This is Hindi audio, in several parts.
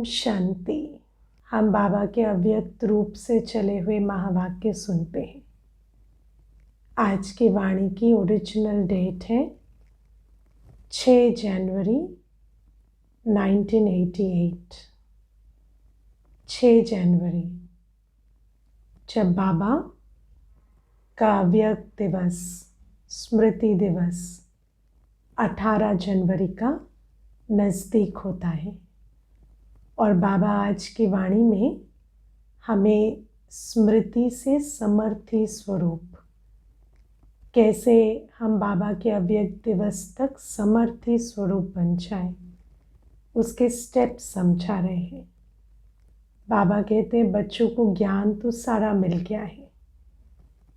शांति। हम बाबा के अव्यक्त रूप से चले हुए महावाक्य सुनते हैं। आज की वाणी की ओरिजिनल डेट है 6 जनवरी 1988। 6 जनवरी जब बाबा का अव्यक्त दिवस, स्मृति दिवस 18 जनवरी का नज़दीक होता है। और बाबा आज की वाणी में हमें स्मृति से समर्थी स्वरूप, कैसे हम बाबा के अव्यक्त दिवस तक समर्थी स्वरूप बन जाए, उसके स्टेप्स समझा रहे हैं। बाबा कहते हैं बच्चों को ज्ञान तो सारा मिल गया है,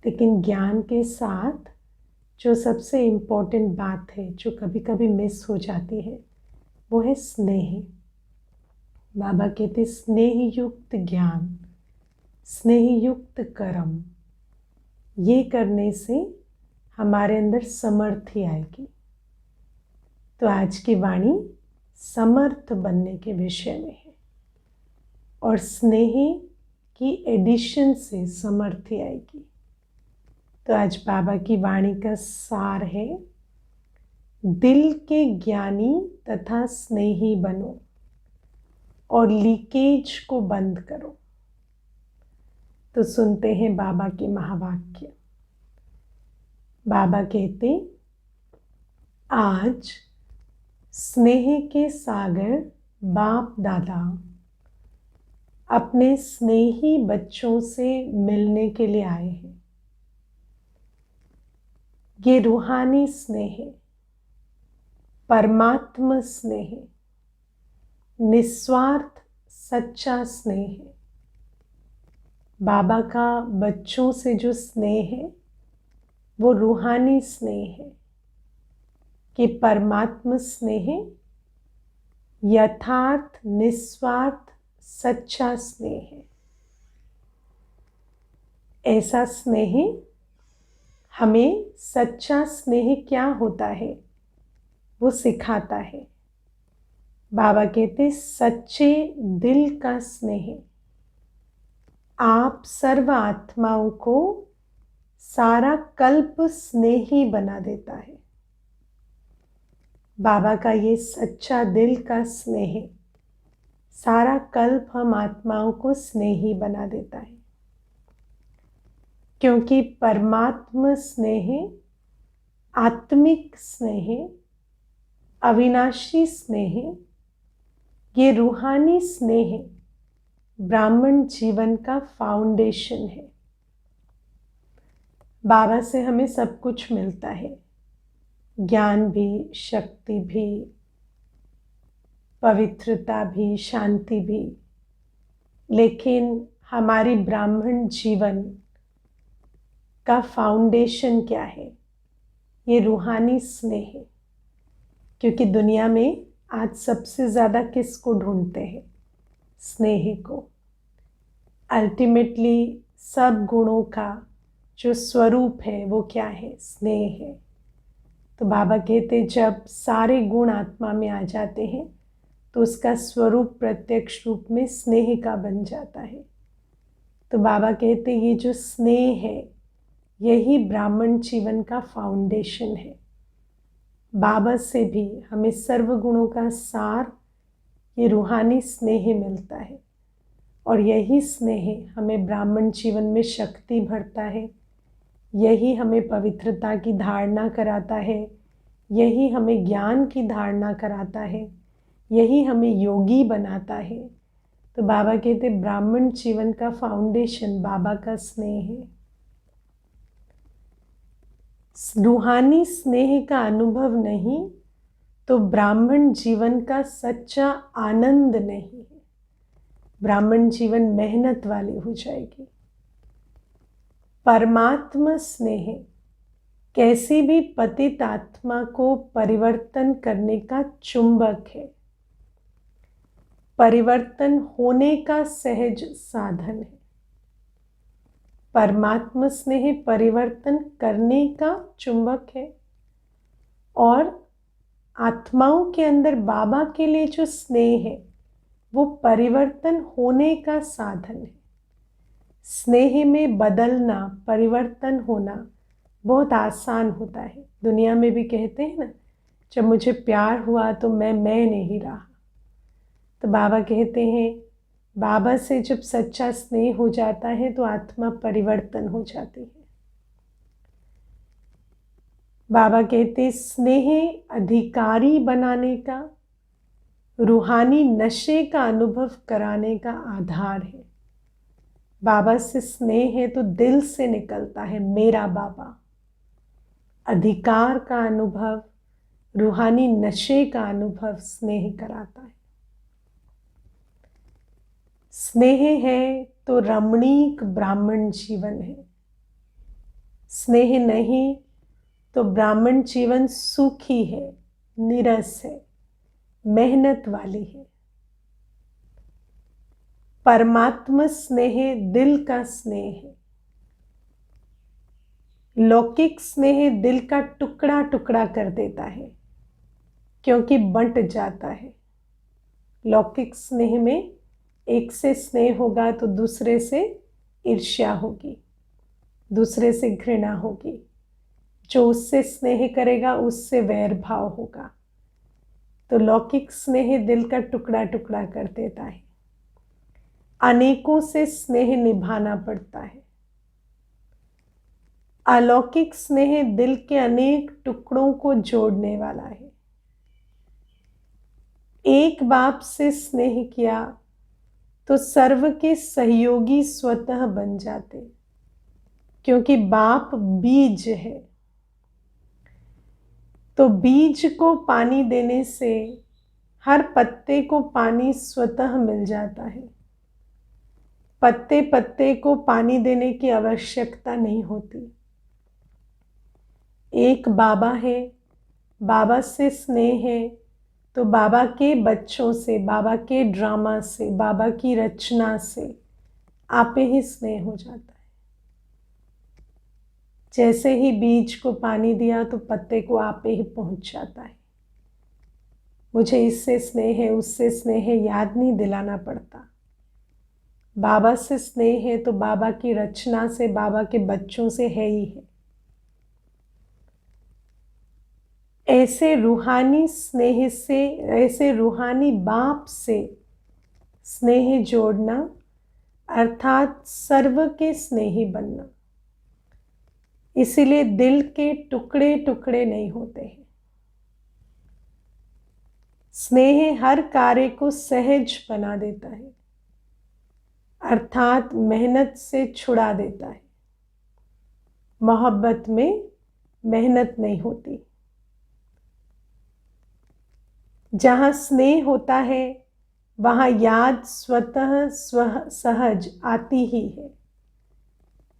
लेकिन ज्ञान के साथ जो सबसे इम्पोर्टेंट बात है, जो कभी कभी मिस हो जाती है, वो है स्नेह। बाबा कहते स्नेह युक्त ज्ञान, स्नेह युक्त कर्म, ये करने से हमारे अंदर समर्थी आएगी। तो आज की वाणी समर्थ बनने के विषय में है और स्नेह की एडिशन से समर्थी आएगी। तो आज बाबा की वाणी का सार है, दिल के ज्ञानी तथा स्नेही बनो और लीकेज को बंद करो। तो सुनते हैं बाबा के महावाक्य। बाबा कहते आज स्नेह के सागर बाप दादा अपने स्नेही बच्चों से मिलने के लिए आए हैं। ये रूहानी स्नेह, परमात्मा स्नेह, निस्वार्थ सच्चा स्नेह है। बाबा का बच्चों से जो स्नेह है वो रूहानी स्नेह है कि परमात्मा स्नेह, यथार्थ निस्वार्थ सच्चा स्नेह है। ऐसा स्नेह हमें सच्चा स्नेह क्या होता है वो सिखाता है। बाबा कहते सच्चे दिल का स्नेह आप सर्व आत्माओं को सारा कल्प स्नेही बना देता है। बाबा का ये सच्चा दिल का स्नेह सारा कल्प हम आत्माओं को स्नेही बना देता है, क्योंकि परमात्मा स्नेह, आत्मिक स्नेह, अविनाशी स्नेह, ये रूहानी स्नेह ब्राह्मण जीवन का फाउंडेशन है। बाबा से हमें सब कुछ मिलता है, ज्ञान भी, शक्ति भी, पवित्रता भी, शांति भी, लेकिन हमारी ब्राह्मण जीवन का फाउंडेशन क्या है? ये रूहानी स्नेह है। क्योंकि दुनिया में आज सबसे ज़्यादा किसको ढूंढते हैं? स्नेह को। अल्टीमेटली सब गुणों का जो स्वरूप है वो क्या है? स्नेह है। तो बाबा कहते जब सारे गुण आत्मा में आ जाते हैं तो उसका स्वरूप प्रत्यक्ष रूप में स्नेह का बन जाता है। तो बाबा कहते ये जो स्नेह है यही ब्राह्मण जीवन का फाउंडेशन है। बाबा से भी हमें सर्व गुणों का सार, ये रूहानी स्नेह मिलता है और यही स्नेह हमें ब्राह्मण जीवन में शक्ति भरता है, यही हमें पवित्रता की धारणा कराता है, यही हमें ज्ञान की धारणा कराता है, यही हमें योगी बनाता है। तो बाबा कहते ब्राह्मण जीवन का फाउंडेशन बाबा का स्नेह है। रूहानी स्नेह का अनुभव नहीं तो ब्राह्मण जीवन का सच्चा आनंद नहीं है। ब्राह्मण जीवन मेहनत वाली हो जाएगी। परमात्मा स्नेह कैसी भी पतित आत्मा को परिवर्तन करने का चुंबक है, परिवर्तन होने का सहज साधन है। परमात्मा स्नेह परिवर्तन करने का चुंबक है और आत्माओं के अंदर बाबा के लिए जो स्नेह है वो परिवर्तन होने का साधन है। स्नेह में बदलना, परिवर्तन होना बहुत आसान होता है। दुनिया में भी कहते हैं ना, जब मुझे प्यार हुआ तो मैं नहीं रहा। तो बाबा कहते हैं, बाबा से जब सच्चा स्नेह हो जाता है तो आत्मा परिवर्तन हो जाती है। बाबा कहते, स्नेह अधिकारी बनाने का, रूहानी नशे का अनुभव कराने का आधार है। बाबा से स्नेह है तो दिल से निकलता है मेरा बाबा। अधिकार का अनुभव, रूहानी नशे का अनुभव स्नेह कराता है। स्नेह है तो रमणीक ब्राह्मण जीवन है। स्नेह नहीं तो ब्राह्मण जीवन सुखी है, नीरस है, मेहनत वाली है। परमात्मा स्नेह दिल का स्नेह है। लौकिक स्नेह दिल का टुकड़ा टुकड़ा कर देता है, क्योंकि बंट जाता है। लौकिक स्नेह में एक से स्नेह होगा तो दूसरे से ईर्ष्या होगी, दूसरे से घृणा होगी। जो उससे स्नेह करेगा उससे वैर भाव होगा। तो लौकिक स्नेह दिल का टुकड़ा टुकड़ा कर देता है। अनेकों से स्नेह निभाना पड़ता है। अलौकिक स्नेह दिल के अनेक टुकड़ों को जोड़ने वाला है। एक बाप से स्नेह किया तो सर्व के सहयोगी स्वतः बन जाते, क्योंकि बाप बीज है। तो बीज को पानी देने से हर पत्ते को पानी स्वतः मिल जाता है। पत्ते पत्ते को पानी देने की आवश्यकता नहीं होती। एक बाबा है, बाबा से स्नेह है तो बाबा के बच्चों से, बाबा के ड्रामा से, बाबा की रचना से आपे ही स्नेह हो जाता है। जैसे ही बीज को पानी दिया तो पत्ते को आपे ही पहुंच जाता है। मुझे इससे स्नेह है, उससे स्नेह है, याद नहीं दिलाना पड़ता। बाबा से स्नेह है तो बाबा की रचना से, बाबा के बच्चों से है ही है। ऐसे रूहानी स्नेह से, ऐसे रूहानी बाप से स्नेह जोड़ना अर्थात सर्व के स्नेही बनना। इसीलिए दिल के टुकड़े टुकड़े नहीं होते हैं। स्नेह हर कार्य को सहज बना देता है, अर्थात मेहनत से छुड़ा देता है। मोहब्बत में मेहनत नहीं होती। जहाँ स्नेह होता है वहाँ याद स्वतः सहज आती ही है।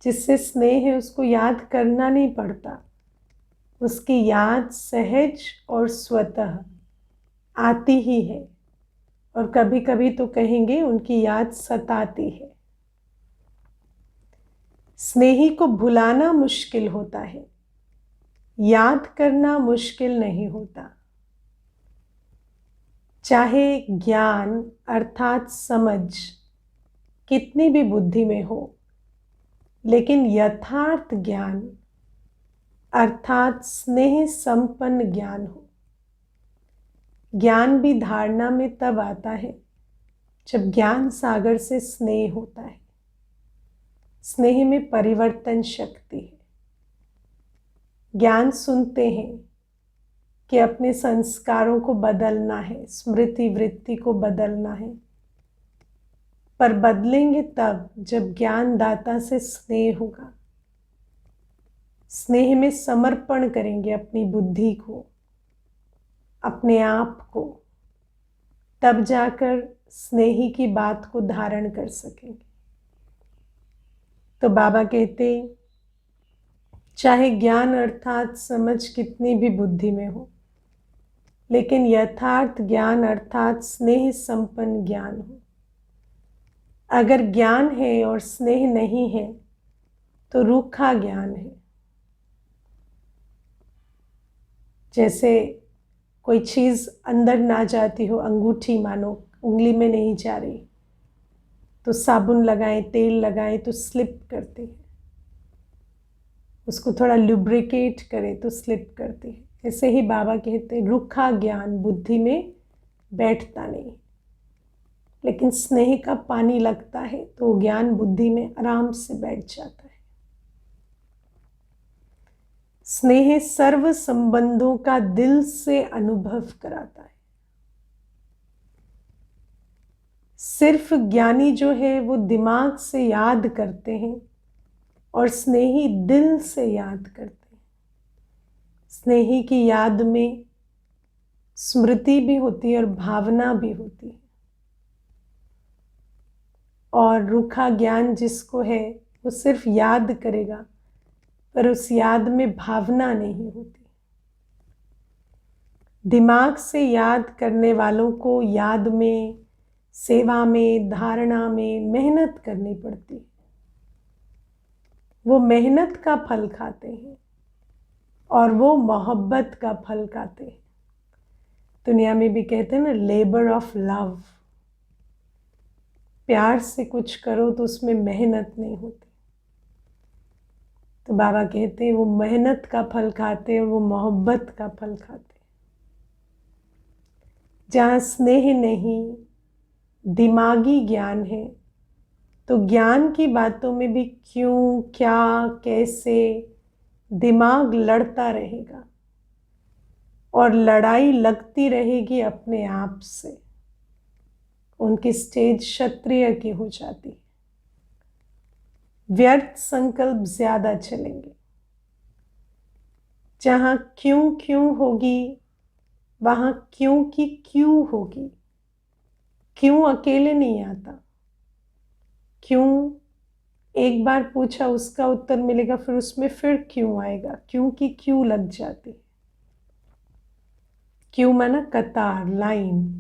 जिससे स्नेह है उसको याद करना नहीं पड़ता, उसकी याद सहज और स्वतः आती ही है। और कभी कभी तो कहेंगे उनकी याद सताती है। स्नेही को भुलाना मुश्किल होता है, याद करना मुश्किल नहीं होता। चाहे ज्ञान अर्थात समझ कितनी भी बुद्धि में हो, लेकिन यथार्थ ज्ञान अर्थात स्नेह संपन्न ज्ञान हो। ज्ञान भी धारणा में तब आता है जब ज्ञान सागर से स्नेह होता है। स्नेह में परिवर्तन शक्ति है। ज्ञान सुनते हैं कि अपने संस्कारों को बदलना है, स्मृति वृत्ति को बदलना है, पर बदलेंगे तब जब ज्ञान दाता से स्नेह होगा। स्नेह में समर्पण करेंगे अपनी बुद्धि को, अपने आप को, तब जाकर स्नेही की बात को धारण कर सकेंगे। तो बाबा कहते, चाहे ज्ञान अर्थात समझ कितनी भी बुद्धि में हो, लेकिन यथार्थ ज्ञान अर्थात स्नेह संपन्न ज्ञान हो। अगर ज्ञान है और स्नेह नहीं है तो रूखा ज्ञान है। जैसे कोई चीज़ अंदर ना जाती हो, अंगूठी मानो उंगली में नहीं जा रही तो साबुन लगाएं, तेल लगाएं तो स्लिप करती है, उसको थोड़ा लुब्रिकेट करें तो स्लिप करती है। ऐसे ही बाबा कहते हैं रूखा ज्ञान बुद्धि में बैठता नहीं, लेकिन स्नेह का पानी लगता है तो ज्ञान बुद्धि में आराम से बैठ जाता है। स्नेह सर्व संबंधों का दिल से अनुभव कराता है। सिर्फ ज्ञानी जो है वो दिमाग से याद करते हैं और स्नेही दिल से याद करते हैं। स्नेही की याद में स्मृति भी होती है और भावना भी होती है, और रूखा ज्ञान जिसको है वो सिर्फ याद करेगा पर उस याद में भावना नहीं होती। दिमाग से याद करने वालों को याद में, सेवा में, धारणा में मेहनत करनी पड़ती है। वो मेहनत का फल खाते हैं और वो मोहब्बत का फल खाते हैं। दुनिया में भी कहते हैं ना, लेबर ऑफ लव। प्यार से कुछ करो तो उसमें मेहनत नहीं होती। तो बाबा कहते हैं वो मेहनत का फल खाते हैं और वो मोहब्बत का फल खाते हैं। जहाँ स्नेह नहीं, दिमागी ज्ञान है, तो ज्ञान की बातों में भी क्यों, क्या, कैसे दिमाग लड़ता रहेगा और लड़ाई लगती रहेगी अपने आप से। उनकी स्टेज क्षत्रिय की हो जाती है। व्यर्थ संकल्प ज्यादा चलेंगे। जहां क्यों क्यों होगी वहां क्यों की क्यों होगी। क्यों अकेले नहीं आता। क्यों एक बार पूछा उसका उत्तर मिलेगा, फिर उसमें फिर क्यों आएगा। क्यों की क्यों लग जाती। क्यों माना कतार, लाइन।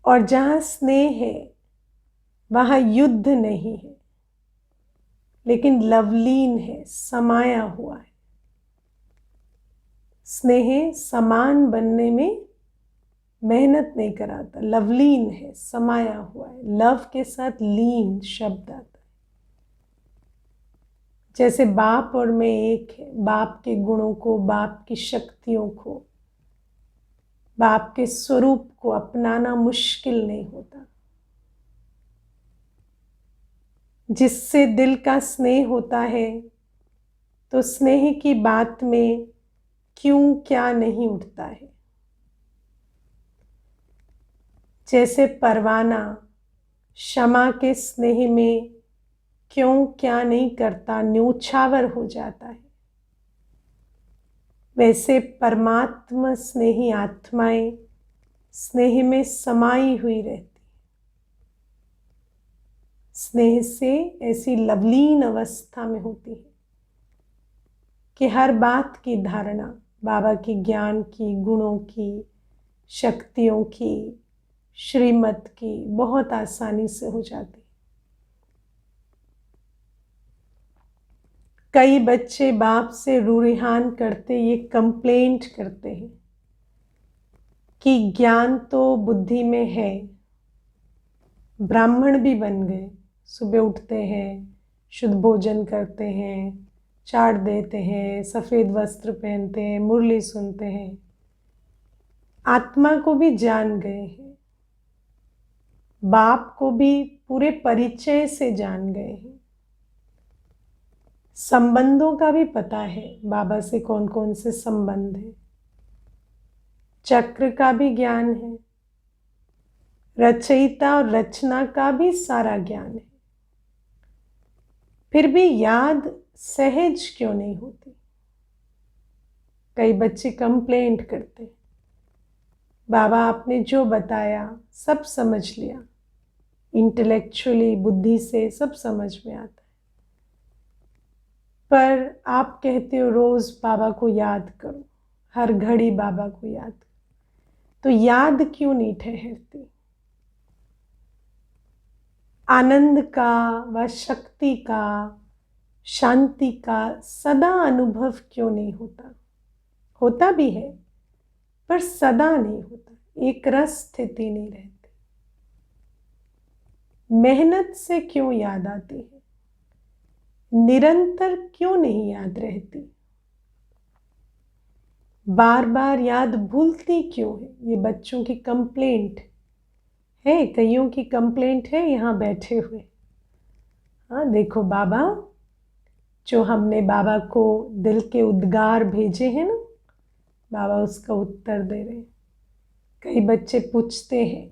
और जहां स्नेह है वहां युद्ध नहीं है, लेकिन लवलीन है, समाया हुआ है। स्नेह समान बनने में मेहनत नहीं कराता, लवलीन है, समाया हुआ है। लव के साथ लीन शब्द आता है। जैसे बाप और मैं एक है। बाप के गुणों को, बाप की शक्तियों को, बाप के स्वरूप को अपनाना मुश्किल नहीं होता। जिससे दिल का स्नेह होता है तो स्नेह की बात में क्यों क्या नहीं उठता है। जैसे परवाना क्षमा के स्नेह में क्यों क्या नहीं करता, न्योछावर हो जाता है। वैसे परमात्मा स्नेही आत्माएं स्नेह में समाई हुई रहती। स्नेह से ऐसी लवलीन अवस्था में होती है कि हर बात की धारणा बाबा की, ज्ञान की, गुणों की, शक्तियों की, श्रीमत की बहुत आसानी से हो जाती। कई बच्चे बाप से रूरिहान करते, ये कंप्लेंट करते हैं कि ज्ञान तो बुद्धि में है, ब्राह्मण भी बन गए, सुबह उठते हैं, शुद्ध भोजन करते हैं, चाट देते हैं, सफ़ेद वस्त्र पहनते हैं, मुरली सुनते हैं, आत्मा को भी जान गए हैं, बाप को भी पूरे परिचय से जान गए हैं, संबंधों का भी पता है बाबा से कौन कौन से संबंध है, चक्र का भी ज्ञान है, रचयिता और रचना का भी सारा ज्ञान है। फिर भी याद सहज क्यों नहीं होती। कई बच्चे कंप्लेंट करते, बाबा आपने जो बताया सब समझ लिया, इंटेलेक्चुअली, बुद्धि से सब समझ में आता है, पर आप कहते हो रोज बाबा को याद करो, हर घड़ी बाबा को याद करो, तो याद क्यों नहीं ठहरती। आनंद का व शक्ति का, शांति का सदा अनुभव क्यों नहीं होता। होता भी है पर सदा नहीं होता। एक रस स्थिति नहीं रहती। मेहनत से क्यों याद आती है, निरंतर क्यों नहीं याद रहती, बार बार याद भूलती क्यों है। ये बच्चों की कंप्लेंट है, कईयों की कंप्लेंट है यहाँ बैठे हुए। हाँ देखो बाबा, जो हमने बाबा को दिल के उद्गार भेजे हैं ना, बाबा उसका उत्तर दे रहे हैं। कई बच्चे पूछते हैं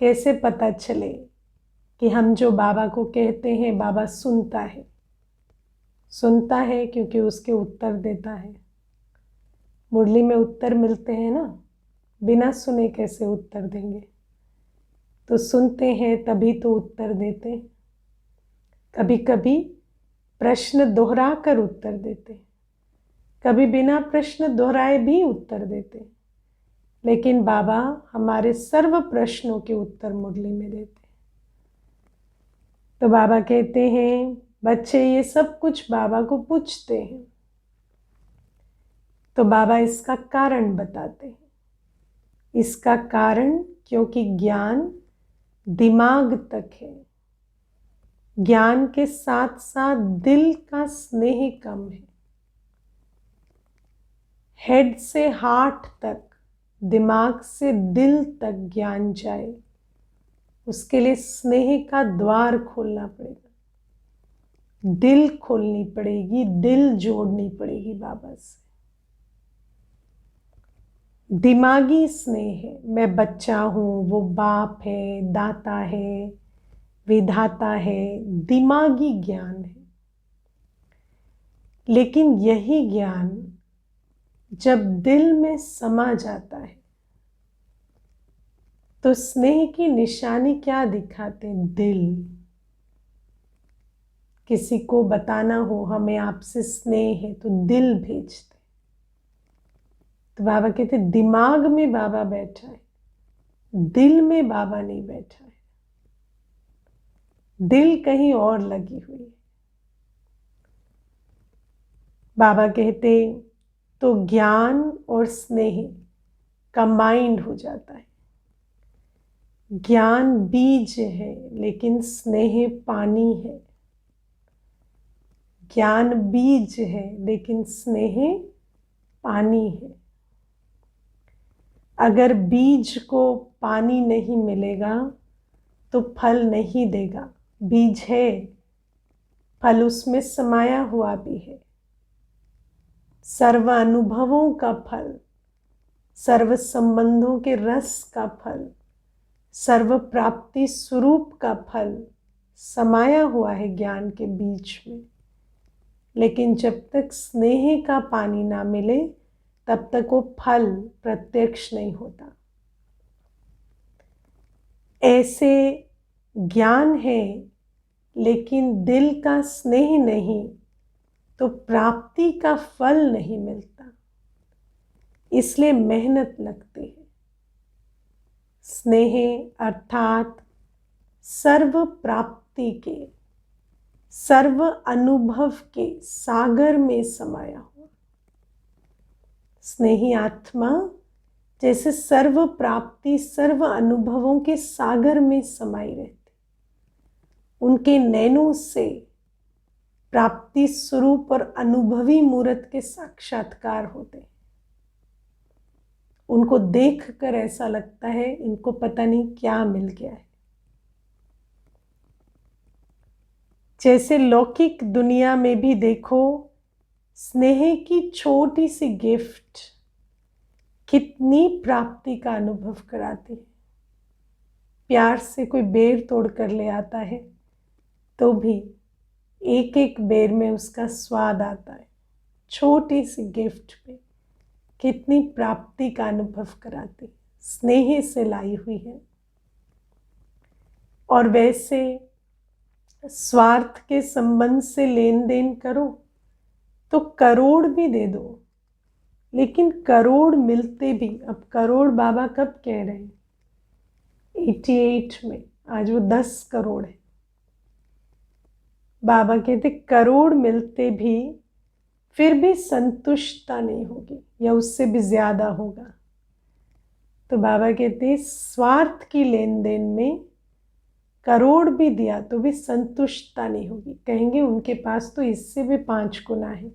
कैसे पता चले कि हम जो बाबा को कहते हैं बाबा सुनता है। सुनता है क्योंकि उसके उत्तर देता है। मुरली में उत्तर मिलते हैं ना, बिना सुने कैसे उत्तर देंगे। तो सुनते हैं तभी तो उत्तर देते हैं। कभी कभी प्रश्न दोहरा कर उत्तर देते हैं, कभी बिना प्रश्न दोहराए भी उत्तर देते हैं। लेकिन बाबा हमारे सर्व प्रश्नों के उत्तर मुरली में देते हैं। तो बाबा कहते हैं बच्चे ये सब कुछ बाबा को पूछते हैं, तो बाबा इसका कारण बताते हैं। इसका कारण क्योंकि ज्ञान दिमाग तक है, ज्ञान के साथ साथ दिल का स्नेह कम है। हेड से हार्ट तक, दिमाग से दिल तक ज्ञान जाए, उसके लिए स्नेह का द्वार खोलना पड़ेगा, दिल खोलनी पड़ेगी, दिल जोड़नी पड़ेगी बाबा से। दिमागी स्नेह है, मैं बच्चा हूँ, वो बाप है, दाता है, विधाता है, दिमागी ज्ञान है। लेकिन यही ज्ञान जब दिल में समा जाता है तो स्नेह की निशानी क्या दिखाते हैं? दिल। किसी को बताना हो हमें आपसे स्नेह है तो दिल भेजते। तो बाबा कहते दिमाग में बाबा बैठा है, दिल में बाबा नहीं बैठा है, दिल कहीं और लगी हुई है। बाबा कहते तो ज्ञान और स्नेह कंबाइंड हो जाता है। ज्ञान बीज है लेकिन स्नेह पानी है। ज्ञान बीज है लेकिन स्नेह पानी है। अगर बीज को पानी नहीं मिलेगा तो फल नहीं देगा। बीज है, फल उसमें समाया हुआ भी है। सर्व अनुभवों का फल, सर्व संबंधों के रस का फल, सर्व प्राप्ति स्वरूप का फल समाया हुआ है ज्ञान के बीच में। लेकिन जब तक स्नेह का पानी ना मिले तब तक वो फल प्रत्यक्ष नहीं होता। ऐसे ज्ञान है लेकिन दिल का स्नेह नहीं तो प्राप्ति का फल नहीं मिलता, इसलिए मेहनत लगती है। स्नेह अर्थात सर्व प्राप्ति के, सर्व अनुभव के सागर में समाया हुआ स्नेही आत्मा जैसे सर्व प्राप्ति, सर्व अनुभवों के सागर में समाई रहती। उनके नैनों से प्राप्ति स्वरूप और अनुभवी मूर्त के साक्षात्कार होते हैं। उनको देखकर ऐसा लगता है इनको पता नहीं क्या मिल गया है। जैसे लौकिक दुनिया में भी देखो, स्नेह की छोटी सी गिफ्ट कितनी प्राप्ति का अनुभव कराती है। प्यार से कोई बेर तोड़ कर ले आता है तो भी एक एक बेर में उसका स्वाद आता है। छोटी सी गिफ्ट में कितनी प्राप्ति का अनुभव कराती, स्नेह से लाई हुई है। और वैसे स्वार्थ के संबंध से लेन देन करो तो करोड़ भी दे दो, लेकिन करोड़ मिलते भी, अब करोड़ बाबा कब कह रहे हैं? 88 में, आज वो 10 करोड़ है। बाबा कहते करोड़ मिलते भी फिर भी संतुष्टता नहीं होगी या उससे भी ज्यादा होगा। तो बाबा कहते हैं स्वार्थ की लेन देन में करोड़ भी दिया तो भी संतुष्टता नहीं होगी। कहेंगे उनके पास तो इससे भी 5 गुना है,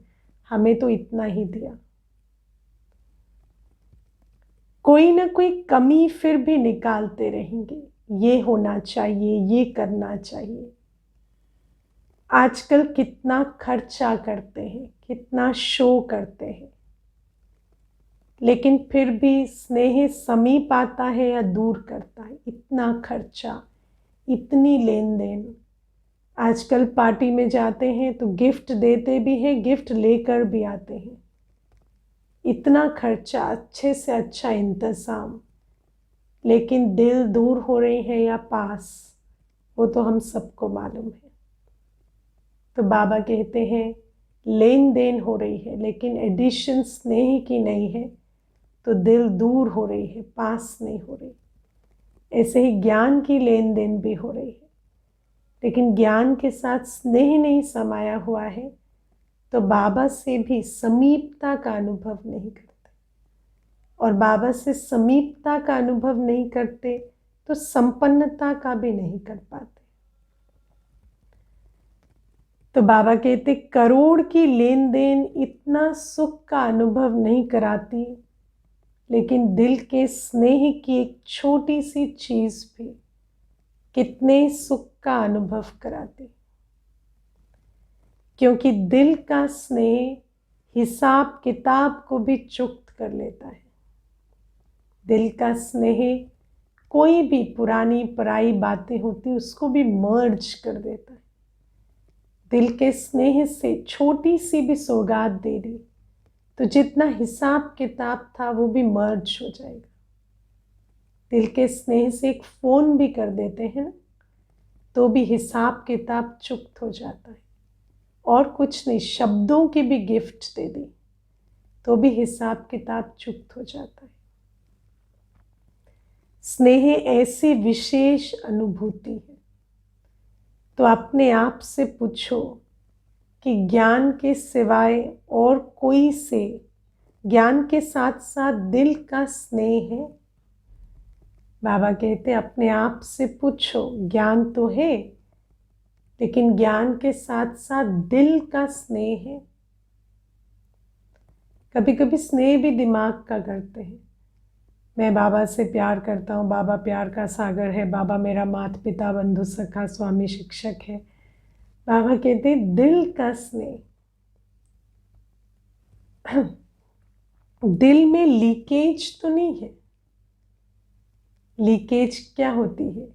हमें तो इतना ही दिया। कोई ना कोई कमी फिर भी निकालते रहेंगे, ये होना चाहिए, ये करना चाहिए। आजकल कितना खर्चा करते हैं, कितना शो करते हैं, लेकिन फिर भी स्नेह समीप आता है या दूर करता है। इतना खर्चा, इतनी लेन देन। आजकल पार्टी में जाते हैं तो गिफ्ट देते भी हैं, गिफ्ट लेकर भी आते हैं। इतना खर्चा, अच्छे से अच्छा इंतज़ाम, लेकिन दिल दूर हो रहे हैं या पास, वो तो हम सबको मालूम है। तो बाबा कहते हैं लेन देन हो रही है लेकिन एडिशन स्नेह की नहीं है, तो दिल दूर हो रही है, पास नहीं हो रही। ऐसे ही ज्ञान की लेन देन भी हो रही है, लेकिन ज्ञान के साथ स्नेह नहीं समाया हुआ है, तो बाबा से भी समीपता का अनुभव नहीं करते। और बाबा से समीपता का अनुभव नहीं करते तो संपन्नता का भी नहीं कर पाते। तो बाबा कहते करोड़ की लेन देन इतना सुख का अनुभव नहीं कराती, लेकिन दिल के स्नेह की एक छोटी सी चीज भी कितने सुख का अनुभव कराती। क्योंकि दिल का स्नेह हिसाब किताब को भी चुक्त कर लेता है। दिल का स्नेह कोई भी पुरानी पराई बातें होती उसको भी मर्ज कर देता है। दिल के स्नेह से छोटी सी भी सौगात दे दी तो जितना हिसाब किताब था वो भी मर्ज हो जाएगा। दिल के स्नेह से एक फ़ोन भी कर देते हैं ना, तो भी हिसाब किताब चुक्त हो जाता है। और कुछ नहीं, शब्दों की भी गिफ्ट दे दी तो भी हिसाब किताब चुक्त हो जाता है। स्नेह ऐसी विशेष अनुभूति है। तो अपने आप से पूछो कि ज्ञान के सिवाय और कोई से, ज्ञान के साथ साथ दिल का स्नेह है। बाबा कहते अपने आप से पूछो, ज्ञान तो है लेकिन ज्ञान के साथ साथ दिल का स्नेह है। कभी कभी स्नेह भी दिमाग का करते हैं। मैं बाबा से प्यार करता हूँ, बाबा प्यार का सागर है, बाबा मेरा माता पिता बंधु सखा स्वामी शिक्षक है। बाबा कहते हैं दिल का स्नेह। दिल में लीकेज तो नहीं है। लीकेज क्या होती है?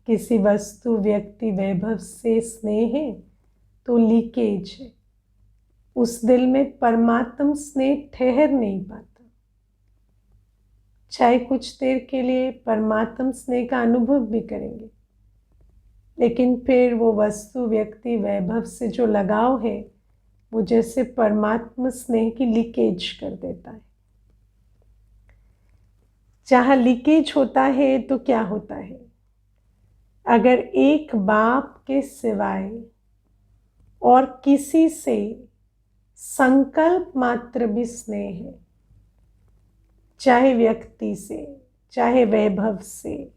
किसी वस्तु व्यक्ति वैभव से स्नेह है तो लीकेज है। उस दिल में परमात्म स्नेह ठहर नहीं पाता। चाहे कुछ देर के लिए परमात्म स्नेह का अनुभव भी करेंगे, लेकिन फिर वो वस्तु व्यक्ति वैभव से जो लगाव है वो जैसे परमात्म स्नेह की लीकेज कर देता है। जहाँ लीकेज होता है तो क्या होता है? अगर एक बाप के सिवाय और किसी से संकल्प मात्र भी स्नेह है, चाहे व्यक्ति से, चाहे वैभव से,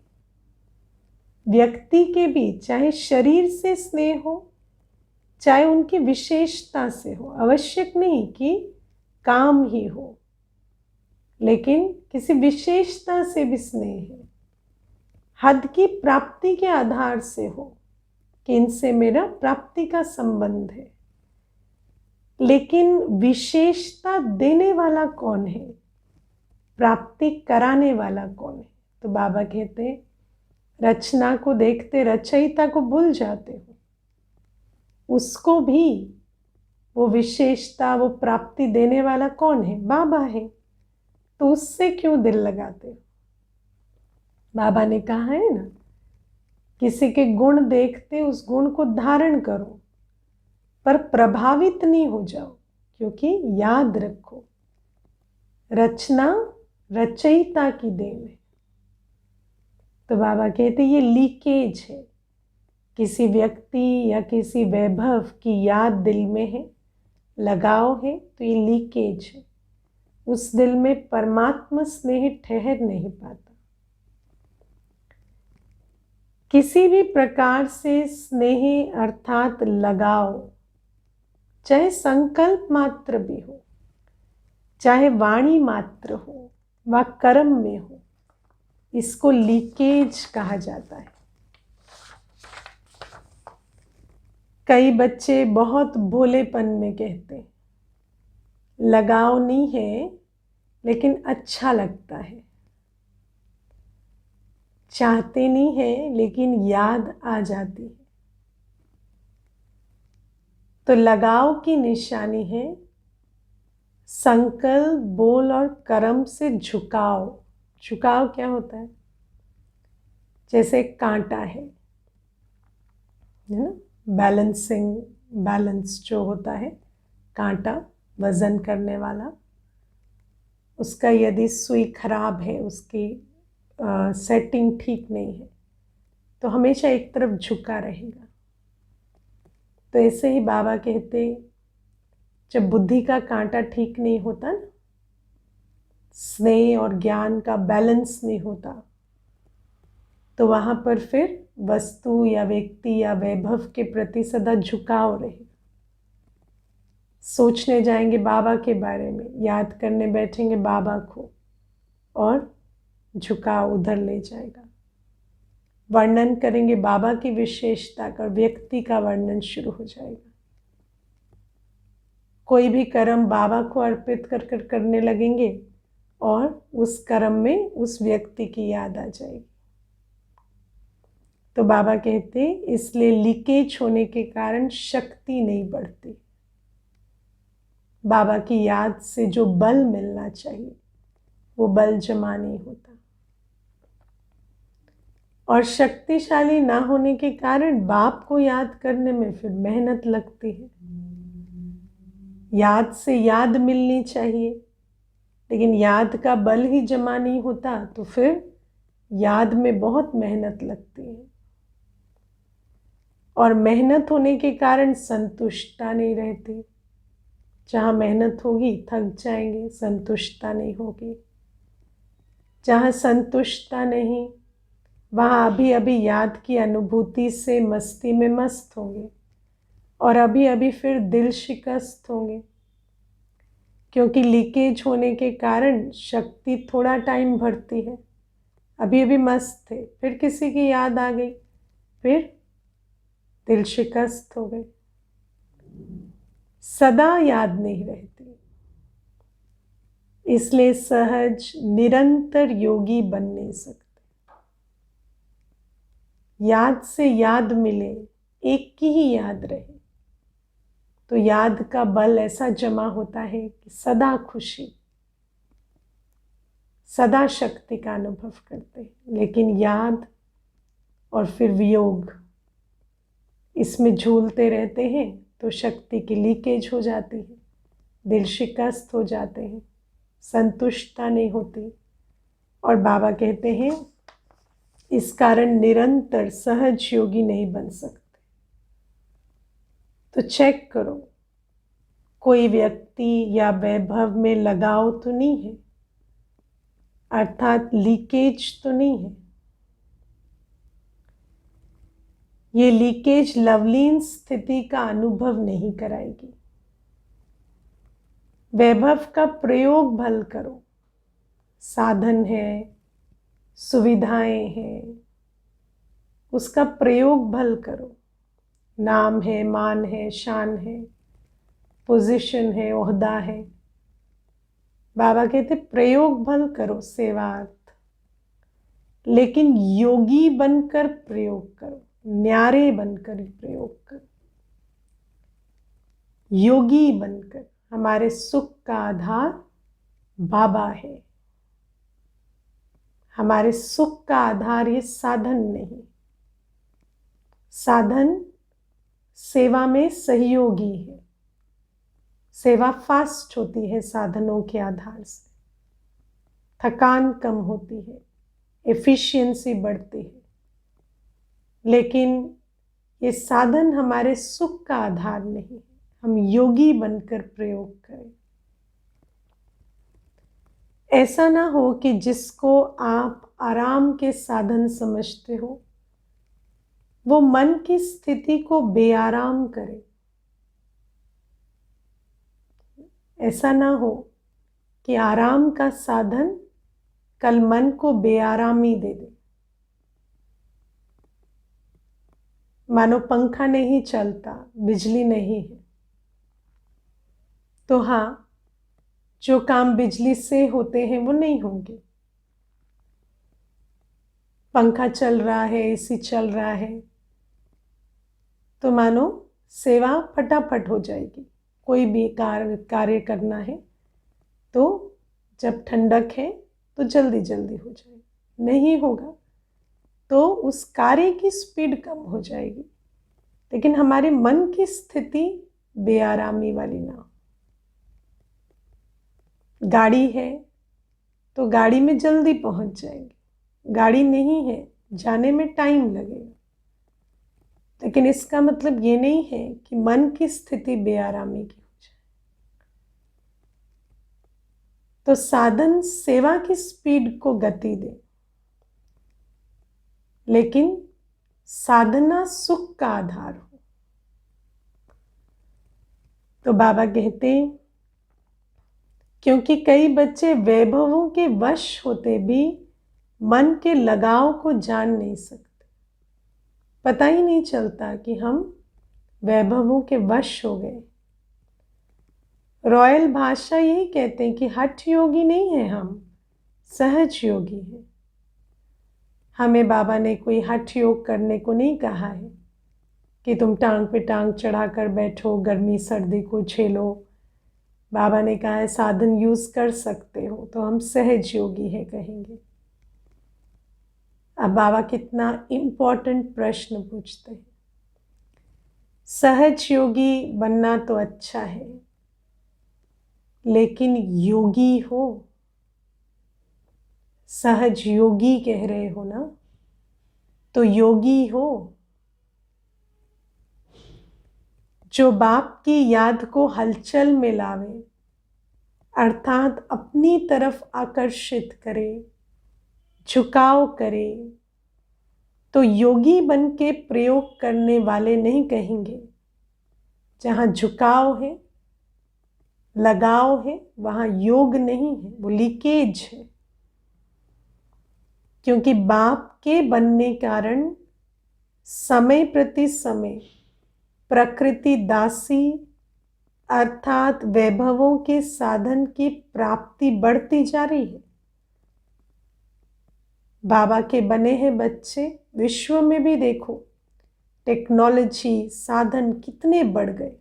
व्यक्ति के भी चाहे शरीर से स्नेह हो, चाहे उनकी विशेषता से हो, आवश्यक नहीं कि काम ही हो, लेकिन किसी विशेषता से भी स्नेह है, हद की प्राप्ति के आधार से हो कि इनसे मेरा प्राप्ति का संबंध है, लेकिन विशेषता देने वाला कौन है, प्राप्ति कराने वाला कौन है? तो बाबा कहते हैं रचना को देखते रचयिता को भूल जाते हो, उसको भी वो विशेषता, वो प्राप्ति देने वाला कौन है? बाबा है। तो उससे क्यों दिल लगाते हो? बाबा ने कहा है ना, किसी के गुण देखते उस गुण को धारण करो पर प्रभावित नहीं हो जाओ, क्योंकि याद रखो रचना रचयिता की देन है। तो बाबा कहते ये लीकेज है। किसी व्यक्ति या किसी वैभव की याद दिल में है, लगाव है, तो ये लीकेज है। उस दिल में परमात्मा स्नेह ठहर नहीं पाता। किसी भी प्रकार से स्नेह अर्थात लगाव, चाहे संकल्प मात्र भी हो, चाहे वाणी मात्र हो व कर्म में हो, इसको लीकेज कहा जाता है। कई बच्चे बहुत भोलेपन में कहते हैं, लगाव नहीं है लेकिन अच्छा लगता है, चाहते नहीं है लेकिन याद आ जाती है। तो लगाव की निशानी है संकल्प, बोल और कर्म से झुकाव। झुकाव क्या होता है? जैसे कांटा है ना, बैलेंस जो होता है, कांटा वजन करने वाला, उसका यदि सुई खराब है, उसकी सेटिंग ठीक नहीं है, तो हमेशा एक तरफ झुका रहेगा। तो ऐसे ही बाबा कहते, जब बुद्धि का कांटा ठीक नहीं होता ना, स्नेह और ज्ञान का बैलेंस नहीं होता, तो वहां पर फिर वस्तु या व्यक्ति या वैभव के प्रति सदा झुकाव रहेगा। सोचने जाएंगे बाबा के बारे में, याद करने बैठेंगे बाबा को, और झुकाव उधर ले जाएगा। वर्णन करेंगे बाबा की विशेषता का, व्यक्ति का वर्णन शुरू हो जाएगा। कोई भी कर्म बाबा को अर्पित कर कर करने लगेंगे और उस कर्म में उस व्यक्ति की याद आ जाएगी। तो बाबा कहते, इसलिए लीकेज होने के कारण शक्ति नहीं बढ़ती। बाबा की याद से जो बल मिलना चाहिए वो बल जमा नहीं होता, और शक्तिशाली ना होने के कारण बाप को याद करने में फिर मेहनत लगती है। याद से याद मिलनी चाहिए, लेकिन याद का बल ही जमा नहीं होता, तो फिर याद में बहुत मेहनत लगती है, और मेहनत होने के कारण संतुष्टता नहीं रहती। जहाँ मेहनत होगी थक जाएंगे, संतुष्टता नहीं होगी। जहाँ संतुष्टता नहीं, वहाँ अभी अभी याद की अनुभूति से मस्ती में मस्त होंगे, और अभी अभी फिर दिल शिकस्त होंगे, क्योंकि लीकेज होने के कारण शक्ति थोड़ा टाइम भरती है। अभी अभी मस्त थे, फिर किसी की याद आ गई, फिर दिल शिकस्त हो गए। सदा याद नहीं रहती, इसलिए सहज निरंतर योगी बन नहीं सकते। याद से याद मिले, एक की ही याद रहे, तो याद का बल ऐसा जमा होता है कि सदा खुशी, सदा शक्ति का अनुभव करते हैं। लेकिन याद और फिर वियोग, इसमें झूलते रहते हैं तो शक्ति की लीकेज हो जाती है, दिल शिकस्त हो जाते हैं, संतुष्टता नहीं होती। और बाबा कहते हैं, इस कारण निरंतर सहज योगी नहीं बन सकते। तो चेक करो, कोई व्यक्ति या वैभव में लगाव तो नहीं है, अर्थात लीकेज तो नहीं है। ये लीकेज लवलीन स्थिति का अनुभव नहीं कराएगी। वैभव का प्रयोग भल करो, साधन है, सुविधाएं हैं, उसका प्रयोग भल करो। नाम है, मान है, शान है, पोजीशन है, ओहदा है। बाबा कहते प्रयोग भल करो सेवार्थ, लेकिन योगी बनकर प्रयोग करो, न्यारे बनकर प्रयोग करो। योगी बनकर, हमारे सुख का आधार बाबा है। हमारे सुख का आधार ये साधन नहीं। साधन सेवा में सहयोगी है, सेवा फास्ट होती है साधनों के आधार से, थकान कम होती है, एफिशिएंसी बढ़ती है। लेकिन ये साधन हमारे सुख का आधार नहीं है। हम योगी बनकर प्रयोग करें। ऐसा ना हो कि जिसको आप आराम के साधन समझते हो वो मन की स्थिति को बेआराम करे। ऐसा ना हो कि आराम का साधन कल मन को बेआरामी दे दे। मानो पंखा नहीं चलता, बिजली नहीं है, तो हाँ, जो काम बिजली से होते हैं वो नहीं होंगे। पंखा चल रहा है, एसी चल रहा है, तो मानो सेवा फटाफट हो जाएगी। कोई भी कार्य करना है तो जब ठंडक है तो जल्दी जल्दी हो जाएगी। नहीं होगा तो उस कार्य की स्पीड कम हो जाएगी। लेकिन हमारे मन की स्थिति बेआरामी वाली ना हो। गाड़ी है तो गाड़ी में जल्दी पहुंच जाएंगे, गाड़ी नहीं है जाने में टाइम लगेगा। लेकिन इसका मतलब ये नहीं है कि मन की स्थिति बेआरामी की हो जाए। तो साधन सेवा की स्पीड को गति दे, लेकिन साधना सुख का आधार हो। तो बाबा कहते हैं, क्योंकि कई बच्चे वैभवों के वश होते भी मन के लगाव को जान नहीं सकते। पता ही नहीं चलता कि हम वैभवों के वश हो गए। रॉयल भाषा यही कहते हैं कि हठ योगी नहीं है हम, सहज योगी है। हमें बाबा ने कोई हठ योग करने को नहीं कहा है कि तुम टांग पे टांग चढ़ाकर बैठो, गर्मी सर्दी को झेलो। बाबा ने कहा है साधन यूज कर सकते हो, तो हम सहज योगी है कहेंगे। अब बाबा कितना इम्पोर्टेंट प्रश्न पूछते हैं। सहज योगी बनना तो अच्छा है, लेकिन योगी हो, सहज योगी कह रहे हो ना, तो योगी हो जो बाप की याद को हलचल में लावे, अर्थात अपनी तरफ आकर्षित करे, झुकाव करे। तो योगी बन के प्रयोग करने वाले नहीं कहेंगे। जहाँ झुकाव है, लगाव है, वहाँ योग नहीं है, वो लीकेज है। क्योंकि बाप के बनने कारण समय प्रति समय प्रकृति दासी अर्थात वैभवों के साधन की प्राप्ति बढ़ती जा रही है। बाबा के बने हैं बच्चे विश्व में भी देखो, टेक्नोलॉजी साधन कितने बढ़ गए।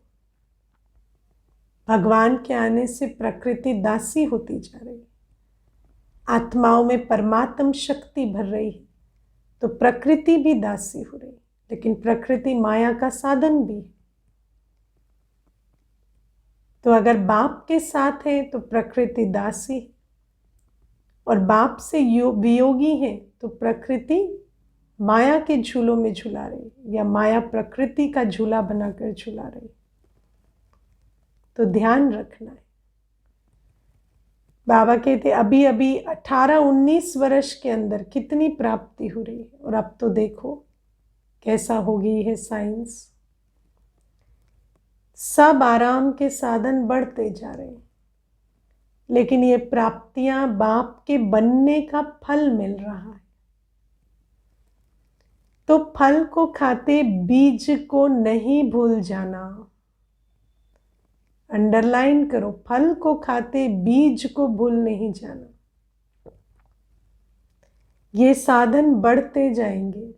भगवान के आने से प्रकृति दासी होती जा रही है, आत्माओं में परमात्म शक्ति भर रही है, तो प्रकृति भी दासी हो रही है। लेकिन प्रकृति माया का साधन भी है। तो अगर बाप के साथ है तो प्रकृति दासी है, और बाप से वियोगी है तो प्रकृति माया के झूलों में झूला रही है, या माया प्रकृति का झूला बनाकर झूला रही है। तो ध्यान रखना है। बाबा कहते अभी अभी 18-19 वर्ष के अंदर कितनी प्राप्ति हो रही है, और अब तो देखो कैसा हो गई है साइंस। सब आराम के साधन बढ़ते जा रहे हैं, लेकिन ये प्राप्तियां बाप के बनने का फल मिल रहा है। तो फल को खाते बीज को नहीं भूल जाना। अंडरलाइन करो, फल को खाते बीज को भूल नहीं जाना। ये साधन बढ़ते जाएंगे,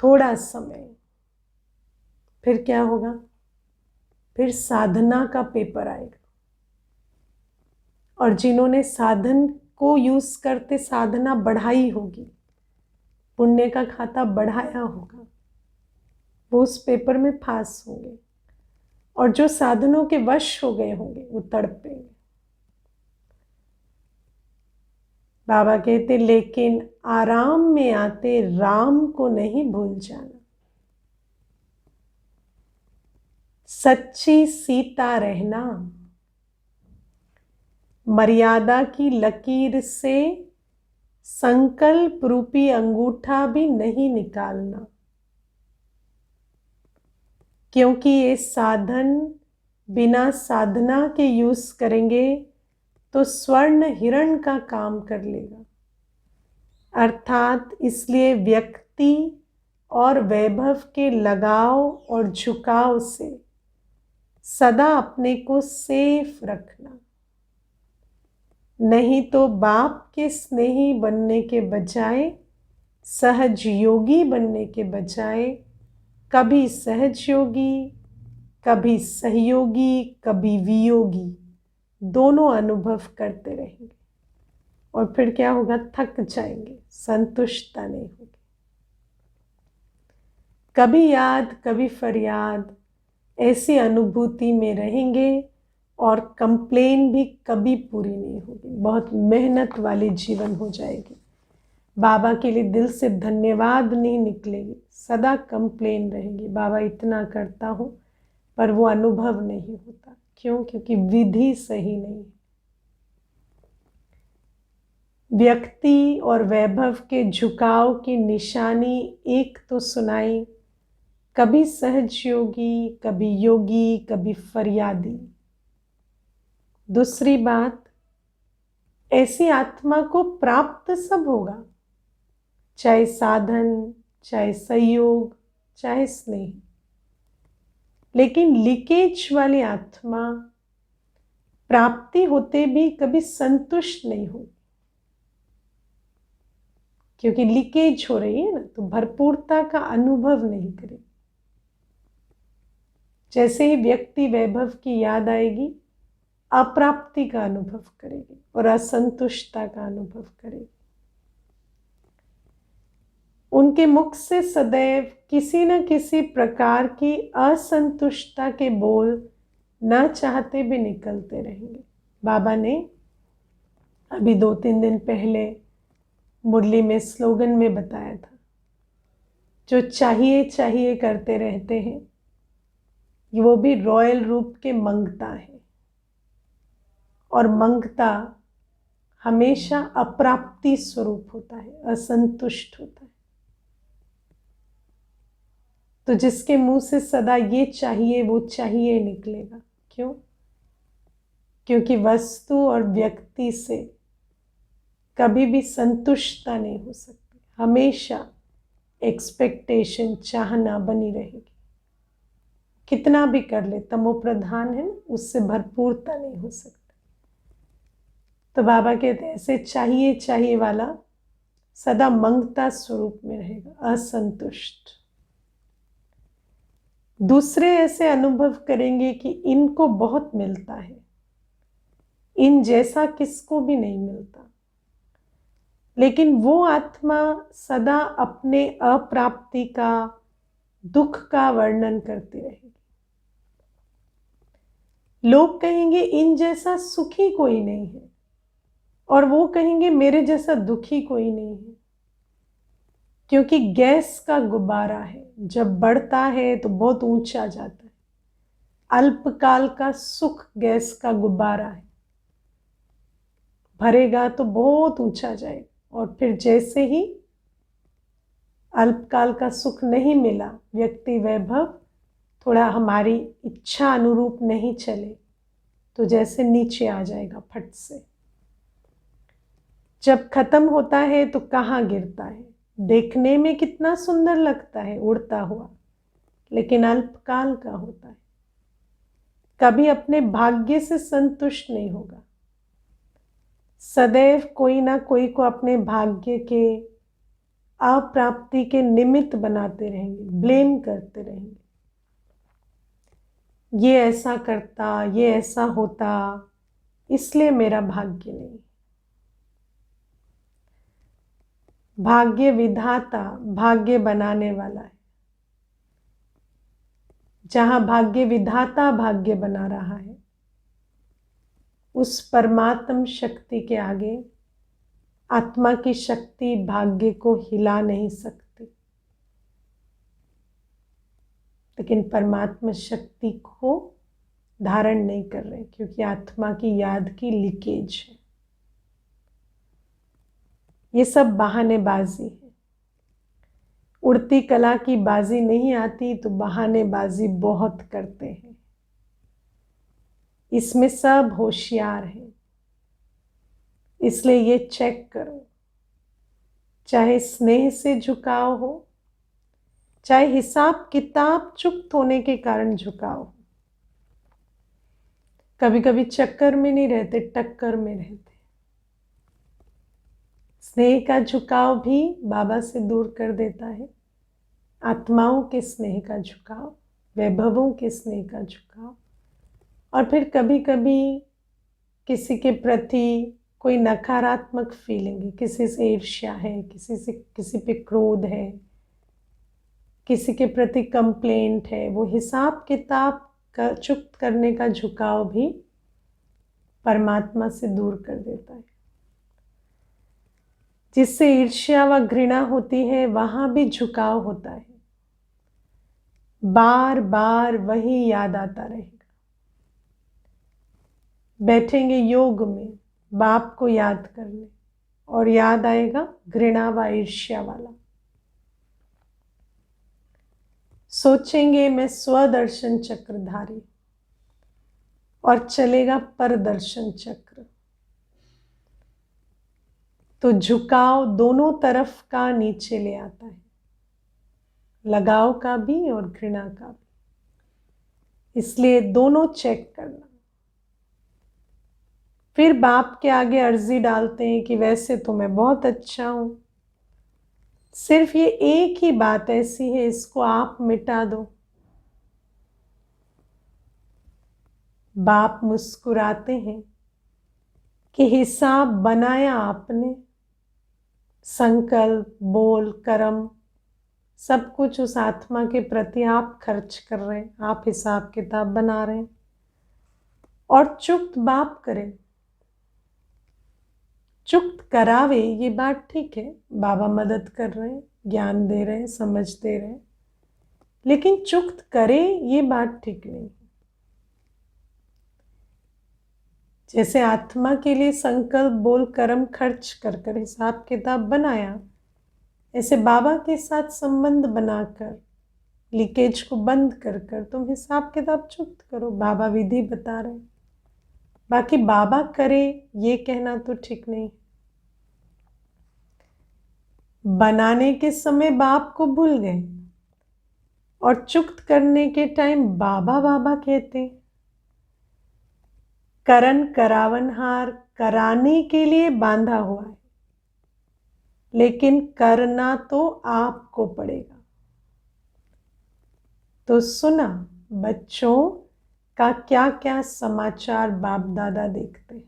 थोड़ा समय, फिर क्या होगा? फिर साधना का पेपर आएगा, और जिन्होंने साधन को यूज करते साधना बढ़ाई होगी, पुण्य का खाता बढ़ाया होगा, वो उस पेपर में पास होंगे। और जो साधनों के वश हो गए होंगे वो तड़पेंगे। बाबा कहते लेकिन आराम में आते राम को नहीं भूल जाना। सच्ची सीता रहना। मर्यादा की लकीर से संकल्प रूपी अंगूठा भी नहीं निकालना, क्योंकि ये साधन बिना साधना के यूज करेंगे तो स्वर्ण हिरण का काम कर लेगा। अर्थात इसलिए व्यक्ति और वैभव के लगाव और झुकाव से सदा अपने को सेफ रखना, नहीं तो बाप के स्नेही बनने के बजाय, सहज योगी बनने के बजाय कभी सहज योगी, कभी सहयोगी, कभी वियोगी दोनों अनुभव करते रहेंगे और फिर क्या होगा, थक जाएंगे, संतुष्टता नहीं होगी। कभी याद कभी फरियाद ऐसी अनुभूति में रहेंगे और कंप्लेन भी कभी पूरी नहीं होगी, बहुत मेहनत वाली जीवन हो जाएगी। बाबा के लिए दिल से धन्यवाद नहीं निकलेगी, सदा कंप्लेन रहेगी, बाबा इतना करता हूँ पर वो अनुभव नहीं होता। क्यों? क्योंकि विधि सही नहीं है। व्यक्ति और वैभव के झुकाव की निशानी एक तो सुनाई, कभी सहज योगी, कभी योगी, कभी फरियादी। दूसरी बात, ऐसी आत्मा को प्राप्त सब होगा, चाहे साधन, चाहे सहयोग, चाहे स्नेह, लेकिन लीकेज वाली आत्मा प्राप्ति होते भी कभी संतुष्ट नहीं होगी, क्योंकि लीकेज हो रही है ना, तो भरपूरता का अनुभव नहीं करेगी। जैसे ही व्यक्ति वैभव की याद आएगी, अप्राप्ति का अनुभव करेगी और असंतुष्टता का अनुभव करेगी। उनके मुख से सदैव किसी न किसी प्रकार की असंतुष्टता के बोल न चाहते भी निकलते रहेंगे। बाबा ने अभी 2-3 दिन पहले मुरली में स्लोगन में बताया था, जो चाहिए चाहिए करते रहते हैं वो भी रॉयल रूप के मंगता है, और मंगता हमेशा अप्राप्ति स्वरूप होता है, असंतुष्ट होता है। तो जिसके मुंह से सदा ये चाहिए वो चाहिए निकलेगा। क्यों? क्योंकि वस्तु और व्यक्ति से कभी भी संतुष्टता नहीं हो सकती, हमेशा एक्सपेक्टेशन, चाहना बनी रहेगी। कितना भी कर ले, तमो प्रधान है ना, उससे भरपूरता नहीं हो सकती। तो बाबा कहते हैं ऐसे चाहिए चाहिए वाला सदा मंगता स्वरूप में रहेगा, असंतुष्ट। दूसरे ऐसे अनुभव करेंगे कि इनको बहुत मिलता है, इन जैसा किसको भी नहीं मिलता, लेकिन वो आत्मा सदा अपने अप्राप्ति का, दुख का वर्णन करती रहेगी। लोग कहेंगे इन जैसा सुखी कोई नहीं है, और वो कहेंगे मेरे जैसा दुखी कोई नहीं है, क्योंकि गैस का गुब्बारा है, जब बढ़ता है तो बहुत ऊंचा जाता है। अल्पकाल का सुख गैस का गुब्बारा है, भरेगा तो बहुत ऊंचा जाएगा, और फिर जैसे ही अल्पकाल का सुख नहीं मिला, व्यक्ति वैभव थोड़ा हमारी इच्छा अनुरूप नहीं चले, तो जैसे नीचे आ जाएगा फट से। जब खत्म होता है तो कहाँ गिरता है, देखने में कितना सुंदर लगता है उड़ता हुआ, लेकिन अल्पकाल का होता है। कभी अपने भाग्य से संतुष्ट नहीं होगा, सदैव कोई ना कोई को अपने भाग्य के अप्राप्ति के निमित्त बनाते रहेंगे, ब्लेम करते रहेंगे। ये ऐसा करता, ये ऐसा होता, इसलिए मेरा भाग्य नहीं। भाग्य विधाता भाग्य बनाने वाला है। जहां भाग्य विधाता भाग्य बना रहा है, उस परमात्म शक्ति के आगे आत्मा की शक्ति भाग्य को हिला नहीं सकती। लेकिन परमात्मा शक्ति को धारण नहीं कर रहे, क्योंकि आत्मा की याद की लीकेज है। ये सब बहानेबाजी है। उड़ती कला की बाजी नहीं आती तो बहानेबाजी बहुत करते हैं। इसमें सब होशियार हैं, इसलिए ये चेक करो, चाहे स्नेह से झुकाव हो, चाहे हिसाब किताब चुप्त होने के कारण झुकाव हो। कभी कभी चक्कर में नहीं रहते, टक्कर में रहते। स्नेह का झुकाव भी बाबा से दूर कर देता है। आत्माओं के स्नेह का झुकाव, वैभवों के स्नेह का झुकाव। और फिर कभी कभी किसी के प्रति कोई नकारात्मक फीलिंग है, किसी से ईर्ष्या है, किसी पे क्रोध है, किसी के प्रति कंप्लेंट है, वो हिसाब किताब का चुप्त करने का झुकाव भी परमात्मा से दूर कर देता है। जिससे ईर्ष्या व घृणा होती है वहां भी झुकाव होता है। बार बार वही याद आता रहेगा। बैठेंगे योग में, बाप को याद करने, और याद आएगा घृणा व ईर्ष्या वाला। सोचेंगे मैं स्वदर्शन चक्रधारी, और चलेगा परदर्शन चक्र। तो झुकाव दोनों तरफ का नीचे ले आता है, लगाव का भी और घृणा का भी। इसलिए दोनों चेक करना। फिर बाप के आगे अर्जी डालते हैं कि वैसे तो मैं बहुत अच्छा हूं, सिर्फ ये एक ही बात ऐसी है, इसको आप मिटा दो। बाप मुस्कुराते हैं कि हिसाब बनाया आपने, संकल्प, बोल, कर्म, सब कुछ उस आत्मा के प्रति आप खर्च कर रहे हैं, आप हिसाब किताब बना रहे हैं। और चुप्त बाप करें, चुप्त करावे, ये बात ठीक है, बाबा मदद कर रहे हैं, ज्ञान दे रहे हैं, समझ दे रहे हैं, लेकिन चुप्त करे ये बात ठीक नहीं। जैसे आत्मा के लिए संकल्प, बोल, कर्म खर्च कर कर हिसाब किताब बनाया, ऐसे बाबा के साथ संबंध बनाकर, लीकेज को बंद कर कर तुम हिसाब किताब चुप्त करो। बाबा विधि बता रहे, बाकी बाबा करे ये कहना तो ठीक नहीं। बनाने के समय बाप को भूल गए और चुप्त करने के टाइम बाबा बाबा कहते। करण करावनहार कराने के लिए बांधा हुआ है, लेकिन करना तो आपको पड़ेगा। तो सुना बच्चों का क्या क्या समाचार बाप दादा देखते।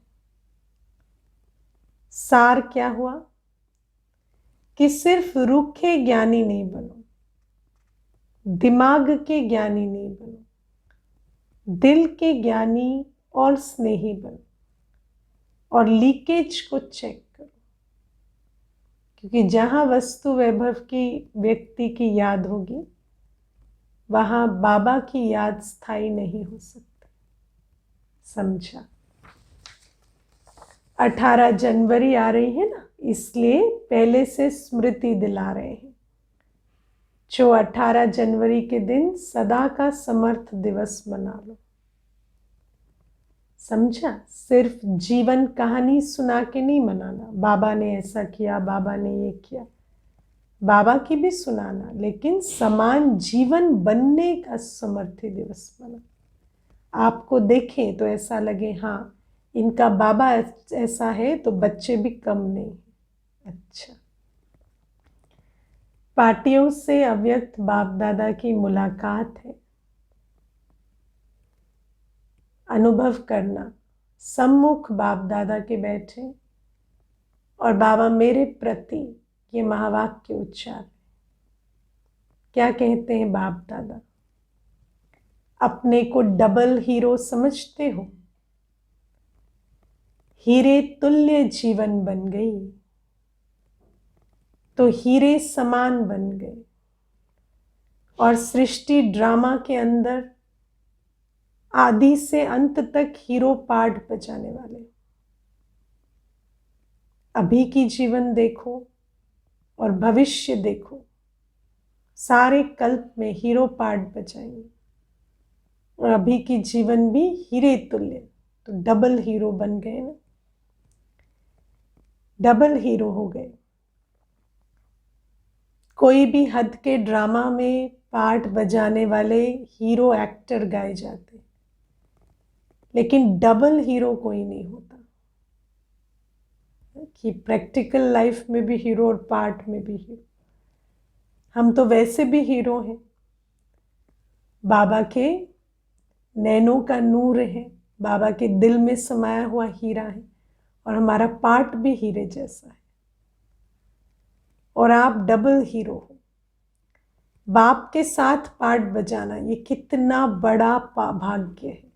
सार क्या हुआ कि सिर्फ रूखे ज्ञानी नहीं बनो, दिमाग के ज्ञानी नहीं बनो, दिल के ज्ञानी और स्नेही बनो, और लीकेज को चेक करो। क्योंकि जहां वस्तु वैभव की व्यक्ति की याद होगी, वहां बाबा की याद स्थायी नहीं हो सकती। समझा? 18 जनवरी आ रही है ना, इसलिए पहले से स्मृति दिला रहे हैं। जो 18 जनवरी के दिन सदा का समर्थ दिवस मना लो। समझा? सिर्फ जीवन कहानी सुना के नहीं मनाना, बाबा ने ऐसा किया, बाबा ने ये किया, बाबा की भी सुनाना, लेकिन समान जीवन बनने का समर्थी दिवस मना। आपको देखें तो ऐसा लगे हाँ इनका बाबा ऐसा है तो बच्चे भी कम नहीं। अच्छा, पार्टियों से अव्यक्त बाप दादा की मुलाकात है। अनुभव करना, सम्मुख बाप दादा के बैठे और बाबा मेरे प्रति ये महावाक्य उच्चार। क्या कहते हैं बाप दादा? अपने को डबल हीरो समझते हो? हीरे तुल्य जीवन बन गई तो हीरे समान बन गए, और सृष्टि ड्रामा के अंदर आदि से अंत तक हीरो पार्ट बजाने वाले। अभी की जीवन देखो और भविष्य देखो, सारे कल्प में हीरो पार्ट बजाएंगे। और अभी की जीवन भी हीरे तुल्य, तो डबल हीरो बन गए ना, डबल हीरो हो गए। कोई भी हद के ड्रामा में पार्ट बजाने वाले हीरो एक्टर गाए जाते, लेकिन डबल हीरो कोई नहीं होता कि प्रैक्टिकल लाइफ में भी हीरो और पार्ट में भी हीरो। हम तो वैसे भी हीरो हैं, बाबा के नैनों का नूर है, बाबा के दिल में समाया हुआ हीरा है, और हमारा पार्ट भी हीरे जैसा है। और आप डबल हीरो हो। बाप के साथ पार्ट बजाना ये कितना बड़ा भाग्य है।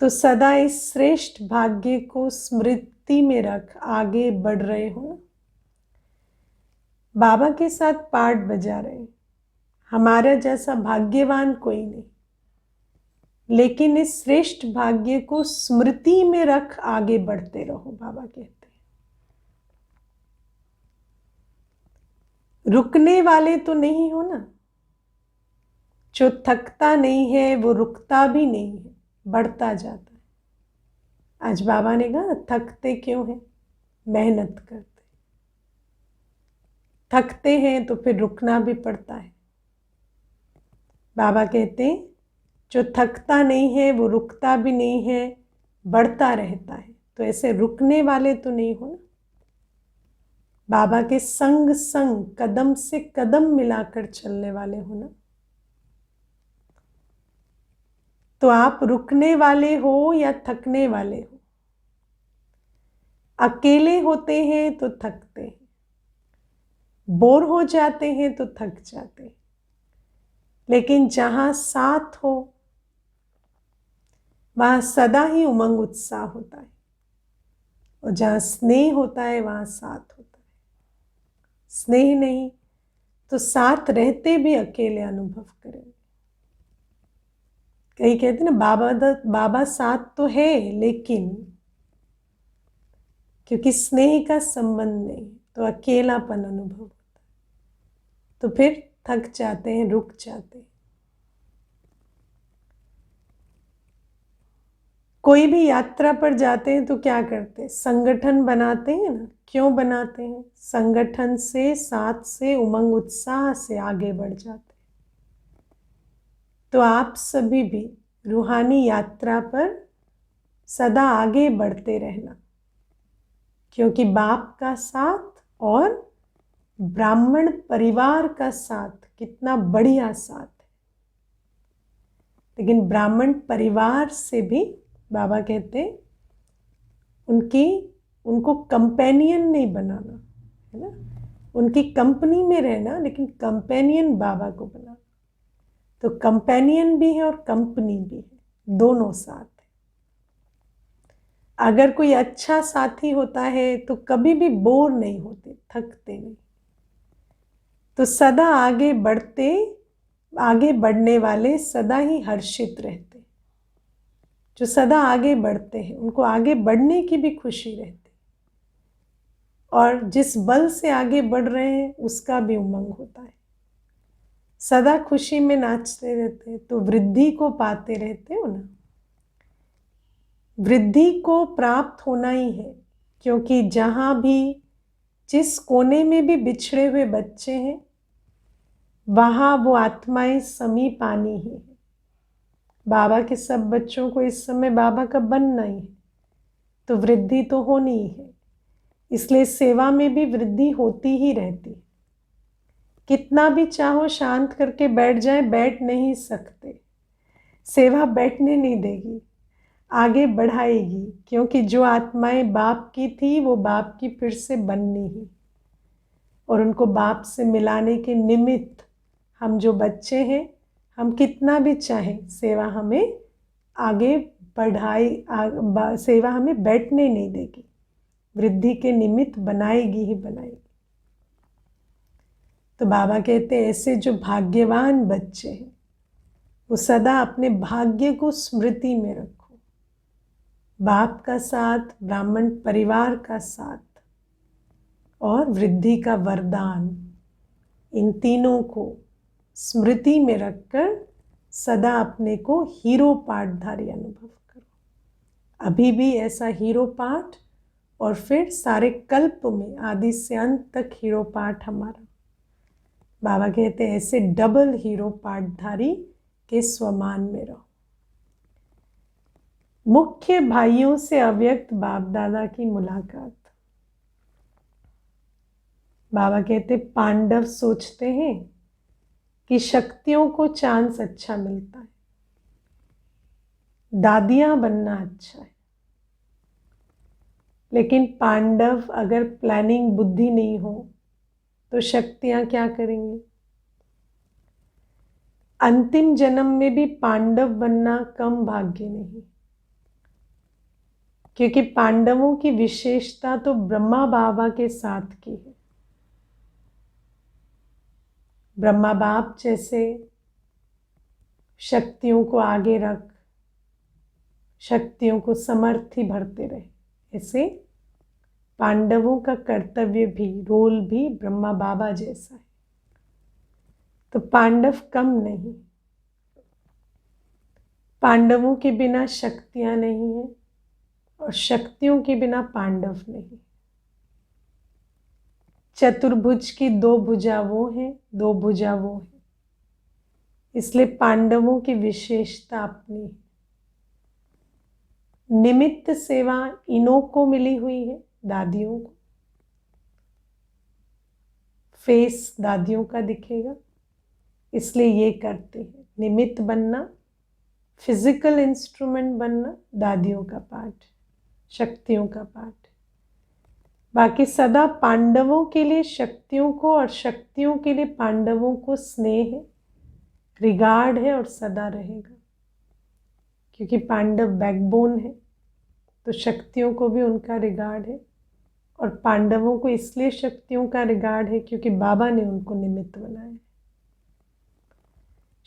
तो सदा इस श्रेष्ठ भाग्य को स्मृति में रख आगे बढ़ रहे हो ना। बाबा के साथ पार्ट बजा रहे, हमारा जैसा भाग्यवान कोई नहीं, लेकिन इस श्रेष्ठ भाग्य को स्मृति में रख आगे बढ़ते रहो। बाबा कहते हैं रुकने वाले तो नहीं हो ना। जो थकता नहीं है वो रुकता भी नहीं है, बढ़ता जाता है। आज बाबा ने कहा थकते क्यों हैं, मेहनत करते। थकते हैं तो फिर रुकना भी पड़ता है। बाबा कहते हैं जो थकता नहीं है वो रुकता भी नहीं है, बढ़ता रहता है। तो ऐसे रुकने वाले तो नहीं हो ना। बाबा के संग संग कदम से कदम मिलाकर चलने वाले हो ना। तो आप रुकने वाले हो या थकने वाले हो। अकेले होते हैं तो थकते हैं, बोर हो जाते हैं तो थक जाते हैं, लेकिन जहां साथ हो वहां सदा ही उमंग उत्साह होता है। और जहां स्नेह होता है वहां साथ होता है। स्नेह नहीं तो साथ रहते भी अकेले अनुभव करेंगे। कई कहते ना बाबा साथ तो है, लेकिन क्योंकि स्नेह का संबंध नहीं तो अकेलापन अनुभव होता है। तो फिर थक जाते हैं, रुक जाते हैं। कोई भी यात्रा पर जाते हैं तो क्या करते हैं, संगठन बनाते हैं ना। क्यों बनाते हैं, संगठन से, साथ से, उमंग उत्साह से आगे बढ़ जाते हैं। तो आप सभी भी रूहानी यात्रा पर सदा आगे बढ़ते रहना, क्योंकि बाप का साथ और ब्राह्मण परिवार का साथ कितना बढ़िया साथ है। लेकिन ब्राह्मण परिवार से भी बाबा कहते उनको कंपेनियन नहीं बनाना है ना। उनकी कंपनी में रहना, लेकिन कंपेनियन बाबा को बनाना। तो कंपेनियन भी है और कंपनी भी है, दोनों साथ है। अगर कोई अच्छा साथी होता है तो कभी भी बोर नहीं होते, थकते नहीं। तो सदा आगे बढ़ने वाले सदा ही हर्षित रहते। जो सदा आगे बढ़ते हैं उनको आगे बढ़ने की भी खुशी रहती, और जिस बल से आगे बढ़ रहे हैं उसका भी उमंग होता है। सदा खुशी में नाचते रहते हैं तो वृद्धि को पाते रहते हो ना। वृद्धि को प्राप्त होना ही है, क्योंकि जहां भी जिस कोने में भी बिछड़े हुए बच्चे हैं वहां वो आत्माएं समीप आनी ही है। बाबा के सब बच्चों को इस समय बाबा का बनना ही है, तो वृद्धि तो होनी ही है। इसलिए सेवा में भी वृद्धि होती ही रहती। कितना भी चाहो शांत करके बैठ जाए, बैठ नहीं सकते। सेवा बैठने नहीं देगी, आगे बढ़ाएगी, क्योंकि जो आत्माएं बाप की थी वो बाप की फिर से बननी ही। और उनको बाप से मिलाने के निमित्त हम जो बच्चे हैं, हम कितना भी चाहें सेवा हमें आगे सेवा हमें बैठने नहीं देगी, वृद्धि के निमित्त बनाएगी ही बनाएगी। तो बाबा कहते हैं ऐसे जो भाग्यवान बच्चे हैं वो सदा अपने भाग्य को स्मृति में रखो। बाप का साथ, ब्राह्मण परिवार का साथ और वृद्धि का वरदान, इन तीनों को स्मृति में रखकर सदा अपने को हीरो पाठधारी अनुभव करो। अभी भी ऐसा हीरो पाठ और फिर सारे कल्प में आदि से अंत तक हीरो पाठ हमारा। बाबा कहते हैं ऐसे डबल हीरो पाठधारी के स्वमान में रहो। मुख्य भाइयों से अव्यक्त बाप दादा की मुलाकात। बाबा कहते पांडव सोचते हैं कि शक्तियों को चांस अच्छा मिलता है, दादियां बनना अच्छा है, लेकिन पांडव अगर प्लानिंग बुद्धि नहीं हो तो शक्तियां क्या करेंगी। अंतिम जन्म में भी पांडव बनना कम भाग्य नहीं, क्योंकि पांडवों की विशेषता तो ब्रह्मा बाबा के साथ की है। ब्रह्मा बाप जैसे शक्तियों को आगे रख शक्तियों को समर्थी भरते रहे, ऐसे पांडवों का कर्तव्य भी, रोल भी ब्रह्मा बाबा जैसा है। तो पांडव कम नहीं, पांडवों के बिना शक्तियां नहीं है और शक्तियों के बिना पांडव नहीं। चतुर्भुज की दो भुजा वो है, दो भुजा वो है, इसलिए पांडवों की विशेषता अपनी है। निमित्त सेवा इन्हों को मिली हुई है, दादियों को। फेस दादियों का दिखेगा, इसलिए ये करते हैं। निमित्त बनना, फिजिकल इंस्ट्रूमेंट बनना दादियों का पाठ, शक्तियों का पाठ। बाकी सदा पांडवों के लिए शक्तियों को और शक्तियों के लिए पांडवों को स्नेह है, रिगार्ड है और सदा रहेगा। क्योंकि पांडव बैकबोन है तो शक्तियों को भी उनका रिगार्ड है, और पांडवों को इसलिए शक्तियों का रिगार्ड है क्योंकि बाबा ने उनको निमित्त बनाया।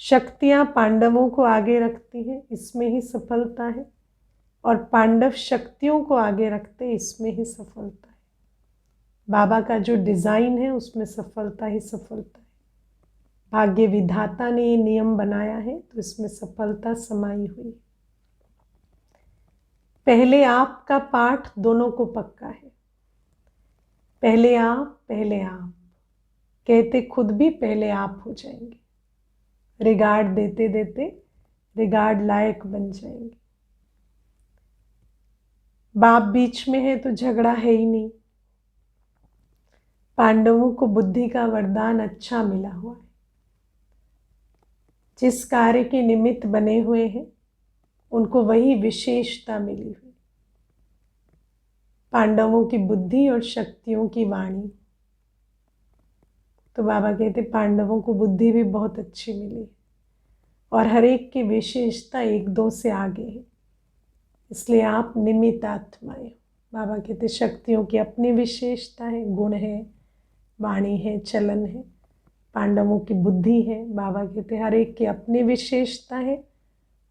शक्तियां पांडवों को आगे रखती हैं, इसमें ही सफलता है, और पांडव शक्तियों को आगे रखते, इसमें ही सफलता है। बाबा का जो डिजाइन है उसमें सफलता ही सफलता है। भाग्य विधाता ने ये नियम बनाया है तो इसमें सफलता समाई हुई है। पहले आप का पाठ दोनों को पक्का है। पहले आप कहते खुद भी पहले आप हो जाएंगे। रिगार्ड देते देते रिगार्ड लायक बन जाएंगे। बाप बीच में है तो झगड़ा है ही नहीं। पांडवों को बुद्धि का वरदान अच्छा मिला हुआ है। जिस कार्य के निमित्त बने हुए हैं उनको वही विशेषता मिली हुई। पांडवों की बुद्धि और शक्तियों की वाणी। तो बाबा कहते पांडवों को बुद्धि भी बहुत अच्छी मिली और हर एक की विशेषता एक दो से आगे है, इसलिए आप निमित्त आत्माएं। बाबा कहते शक्तियों की अपनी विशेषता है, गुण है, वाणी है, चलन है। पांडवों की बुद्धि है। बाबा कहते हर एक की अपनी विशेषता है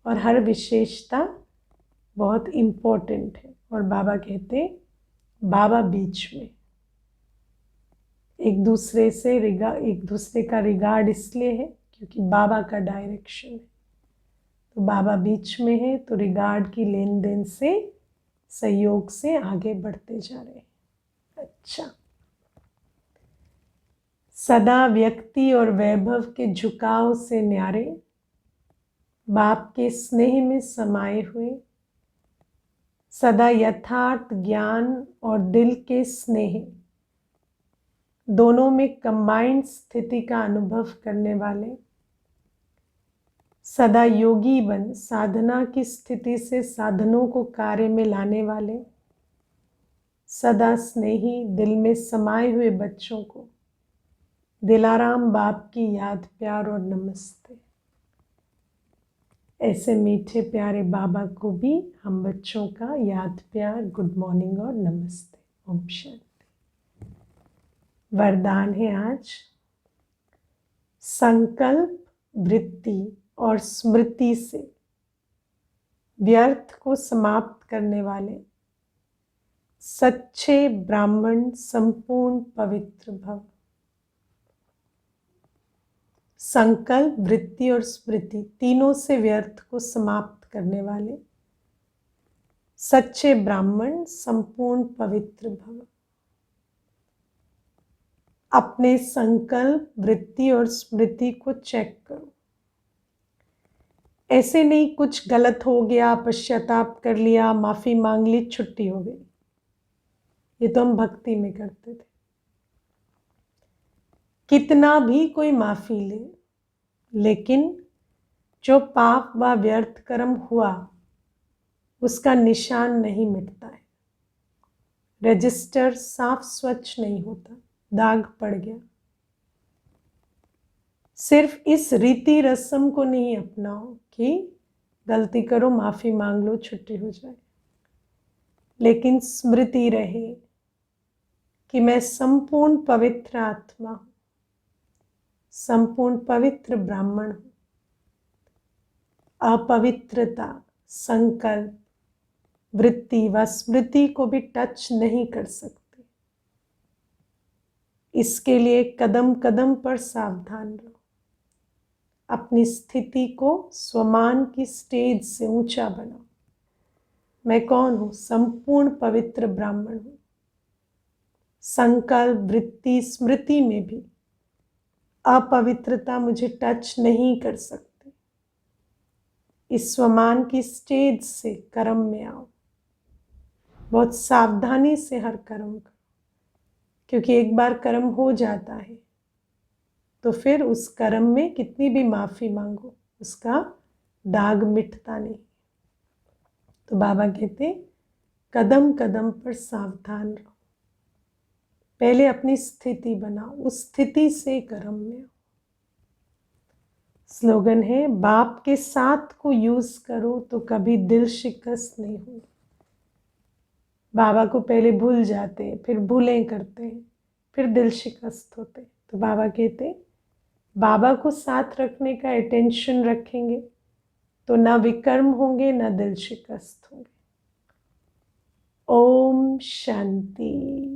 और हर विशेषता बहुत इम्पोर्टेंट है। और बाबा कहते बाबा बीच में, एक दूसरे का रिगार्ड इसलिए है क्योंकि बाबा का डायरेक्शन है। तो बाबा बीच में है तो रिगार्ड की लेन देन से, सहयोग से आगे बढ़ते जा रहे हैं। अच्छा, सदा व्यक्ति और वैभव के झुकाव से न्यारे, बाप के स्नेह में समाये हुए, सदा यथार्थ ज्ञान और दिल के स्नेह दोनों में कंबाइंड स्थिति का अनुभव करने वाले, सदा योगी बन साधना की स्थिति से साधनों को कार्य में लाने वाले, सदा स्नेही दिल में समाये हुए बच्चों को दिलाराम बाप की याद, प्यार और नमस्ते। ऐसे मीठे प्यारे बाबा को भी हम बच्चों का याद, प्यार, गुड मॉर्निंग और नमस्ते। ओम शांति। वरदान है आज, संकल्प, वृत्ति और स्मृति से व्यर्थ को समाप्त करने वाले सच्चे ब्राह्मण संपूर्ण पवित्र भव। संकल्प, वृत्ति और स्मृति तीनों से व्यर्थ को समाप्त करने वाले सच्चे ब्राह्मण संपूर्ण पवित्र भव। अपने संकल्प, वृत्ति और स्मृति को चेक करो। ऐसे नहीं कुछ गलत हो गया, पश्चाताप कर लिया, माफी मांग ली, छुट्टी हो गई। ये तो हम भक्ति में करते थे। कितना भी कोई माफी ले, लेकिन जो पाप व व्यर्थ कर्म हुआ उसका निशान नहीं मिटता है। रजिस्टर साफ स्वच्छ नहीं होता, दाग पड़ गया। सिर्फ इस रीति रस्म को नहीं अपनाओ कि गलती करो, माफी मांग लो, छुट्टी हो जाए, लेकिन स्मृति रहे कि मैं संपूर्ण पवित्र आत्मा हूं, संपूर्ण पवित्र ब्राह्मण हूं। अपवित्रता, संकल्प, वृत्ति व स्मृति को भी टच नहीं कर सकते। इसके लिए कदम कदम पर सावधान रहो। अपनी स्थिति को स्वमान की स्टेज से ऊंचा बनाओ। मैं कौन हूं? संपूर्ण पवित्र ब्राह्मण हूं। संकल्प, वृत्ति, स्मृति में भी अपवित्रता मुझे टच नहीं कर सकती। इस स्वमान की स्टेज से कर्म में आओ। बहुत सावधानी से हर कर्म करो, क्योंकि एक बार कर्म हो जाता है तो फिर उस कर्म में कितनी भी माफी मांगो उसका दाग मिटता नहीं। तो बाबा कहते कदम कदम पर सावधान रहो। पहले अपनी स्थिति बनाओ, उस स्थिति से कर्म में आओ। स्लोगन है, बाप के साथ को यूज करो तो कभी दिल शिकस्त नहीं हो। बाबा को पहले भूल जाते हैं, फिर भूलें करते हैं, फिर दिल शिकस्त होते। तो बाबा कहते बाबा को साथ रखने का अटेंशन रखेंगे तो ना विकर्म होंगे, ना दिल शिकस्त होंगे। ओम शांति।